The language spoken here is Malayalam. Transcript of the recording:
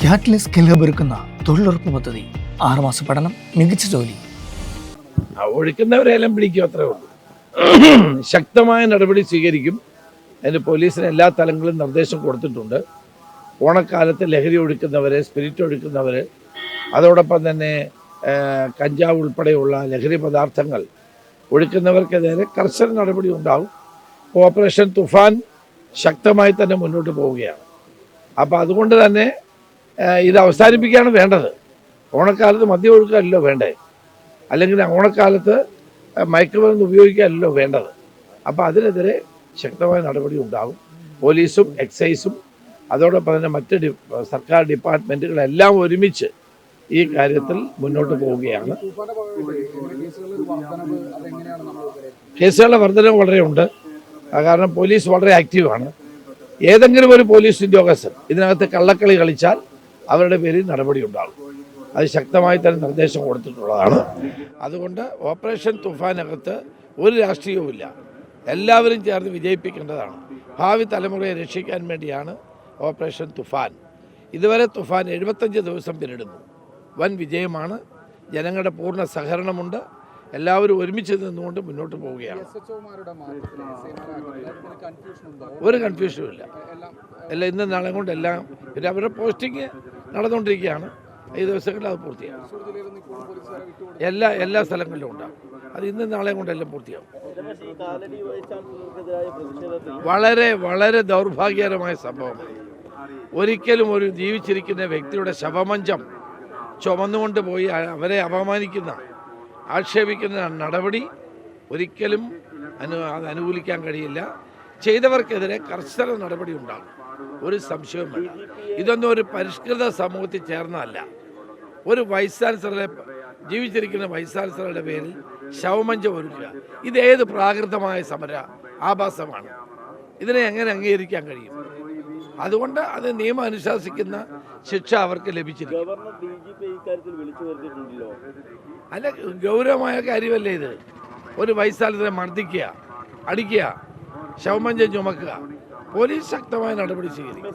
ക്യാറ്റ്ലെസ് കിലബൊരുക്കുന്ന തൊഴിലുറപ്പ് പദ്ധതി 6 മാസ പഠനം, മികച്ച ജോലി. ഒഴുക്കുന്നവരെല്ലാം പിടിക്കും, അത്രേ ഉള്ളൂ. ശക്തമായ നടപടി സ്വീകരിക്കും. അതിന് പോലീസിന് എല്ലാ തലങ്ങളിലും നിർദ്ദേശം കൊടുത്തിട്ടുണ്ട്. ഓണക്കാലത്ത് ലഹരി ഒഴുക്കുന്നവർ, സ്പിരിറ്റ് ഒഴുക്കുന്നവർ, അതോടൊപ്പം തന്നെ കഞ്ചാവ് ഉൾപ്പെടെയുള്ള ലഹരി പദാർത്ഥങ്ങൾ ഒഴുക്കുന്നവർക്കെതിരെ കർശന നടപടി ഉണ്ടാവും. ഓപ്പറേഷൻ തുഫാൻ ശക്തമായി തന്നെ മുന്നോട്ട് പോവുകയാണ്. അപ്പോൾ അതുകൊണ്ട് തന്നെ ഇത് അവസാനിപ്പിക്കുകയാണ് വേണ്ടത്. ഓണക്കാലത്ത് മദ്യം ഒഴുക്കാനല്ലോ വേണ്ടേ, അല്ലെങ്കിൽ ഓണക്കാലത്ത് മയക്കുമരുന്ന് ഉപയോഗിക്കാനല്ലോ വേണ്ടത്. അപ്പോൾ അതിനെതിരെ ശക്തമായ നടപടി ഉണ്ടാകും. പോലീസും എക്സൈസും അതോടൊപ്പം തന്നെ മറ്റ് സർക്കാർ ഡിപ്പാർട്ട്മെൻറ്റുകളെല്ലാം ഒരുമിച്ച് ഈ കാര്യത്തിൽ മുന്നോട്ട് പോവുകയാണ്. കേസുകളുടെ വർധനവ് വളരെ ഉണ്ട്. കാരണം പോലീസ് വളരെ ആക്റ്റീവാണ്. ഏതെങ്കിലും ഒരു പോലീസ് ഉദ്യോഗസ്ഥൻ ഇതിനകത്ത് കള്ളക്കളി കളിച്ചാൽ അവരുടെ പേരിൽ നടപടി ഉണ്ടാകും. അത് ശക്തമായി തന്നെ നിർദ്ദേശം കൊടുത്തിട്ടുള്ളതാണ്. അതുകൊണ്ട് ഓപ്പറേഷൻ തുഫാനകത്ത് ഒരു രാഷ്ട്രീയവുമില്ല, എല്ലാവരും ചേർന്ന് വിജയിപ്പിക്കേണ്ടതാണ്. ഭാവി തലമുറയെ രക്ഷിക്കാൻ വേണ്ടിയാണ് ഓപ്പറേഷൻ തുഫാൻ. ഇതുവരെ തുഫാൻ 75 ദിവസം പിന്നിടുന്നു. വൻ വിജയമാണ്. ജനങ്ങളുടെ പൂർണ്ണ സഹകരണമുണ്ട്. എല്ലാവരും ഒരുമിച്ച് നിന്നുകൊണ്ട് മുന്നോട്ട് പോവുകയാണ്. ഒരു കൺഫ്യൂഷനും ഇല്ല. എല്ലാം ഇന്നും നാളെ കൊണ്ട് എല്ലാം പിന്നെ അവരുടെ പോസ്റ്റിങ് നടന്നുകൊണ്ടിരിക്കുകയാണ്. ഈ ദിവസങ്ങളിൽ അത് പൂർത്തിയാകും. എല്ലാ സ്ഥലങ്ങളിലും ഉണ്ടാകും. അത് ഇന്നും നാളെ കൊണ്ടെല്ലാം പൂർത്തിയാകും. വളരെ വളരെ ദൗർഭാഗ്യകരമായ സംഭവമാണ്. ഒരിക്കലും ഒരു ജീവിച്ചിരിക്കുന്ന വ്യക്തിയുടെ ശവമഞ്ചം ചുമന്നുകൊണ്ട് പോയി അവരെ അപമാനിക്കുന്ന, ആക്ഷേപിക്കുന്ന നടപടി ഒരിക്കലും അത് അനുകൂലിക്കാൻ കഴിയില്ല. ചെയ്തവർക്കെതിരെ കർശന നടപടി ഉണ്ടാകും, ഒരു സംശയവും വേണ്ട. ഇതൊന്നും ഒരു പരിഷ്കൃത സമൂഹത്തിൽ ചേർന്നതല്ല. ഒരു വൈസ് ചാൻസലറെ, ജീവിച്ചിരിക്കുന്ന വൈസ് ചാൻസലറുടെ പേരിൽ ശവമഞ്ചം ഒരുക്കുക, ഇതേത് പ്രാകൃതമായ ആഭാസമാണ്? ഇതിനെ എങ്ങനെ അംഗീകരിക്കാൻ കഴിയും? അതുകൊണ്ട് അത് നിയമം അനുശാസിക്കുന്ന ശിക്ഷ അവർക്ക് ലഭിച്ചിരിക്കും. അല്ല, ഗൗരവമായ കാര്യമല്ലേ ഇത്? ഒരു വൈസ് ചാൻസലറെ മർദ്ദിക്കുക, അടിക്കുക, ശവമഞ്ചം ചുമക്കുക. പോലീസ് ശക്തമായ നടപടി സ്വീകരിക്കും.